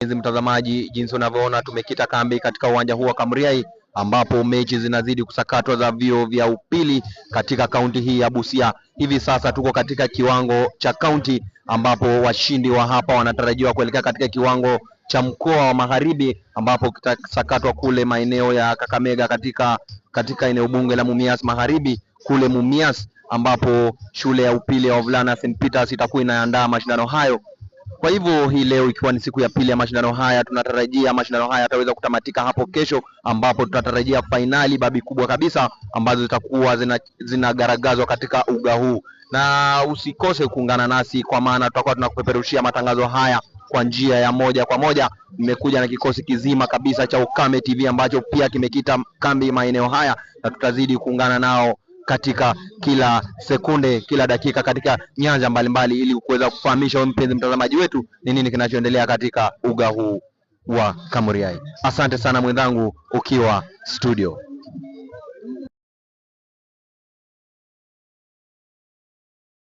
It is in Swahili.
Mtazamaji, jinsi unavyoona tumekita kambi katika uwanja huu wa Kamuriai ambapo mechi zinazidi kusakatwa za vio vya upili katika kaunti hii ya Busia. Hivi sasa tuko katika kiwango cha kaunti ambapo washindi wa hapa wanatarajiwa kuelekea katika kiwango cha mkoa wa Magharibi ambapo kitasakatwa kule maeneo ya Kakamega katika eneo bunge la Mumias Magharibi kule Mumias, ambapo shule ya upili ya wavulana St. Peters itakuwa inaandaa mashindano hayo. Kwa hivyo hii leo ikiwa ni siku ya pili ya mashindano haya, tunatarajia mashindano haya yataweza kutamatika hapo kesho, ambapo tutatarajia fainali babi kubwa kabisa ambazo zitakuwa zinagaragazwa katika uga huu. Na usikose kuungana nasi kwa maana tutakuwa tunakupeperushia matangazo haya kwa njia ya moja kwa moja. Nimekuja na kikosi kizima kabisa cha Ukame TV ambacho pia kimekita kambi maeneo haya, na tutazidi kuungana nao katika kila sekunde, kila dakika katika nyanja mbalimbali ili kuweza kufahamisha wewe mpenzi mtazamaji wetu ni nini kinachoendelea katika uga huu wa Kamuriai. Asante sana mwenzangu ukiwa studio.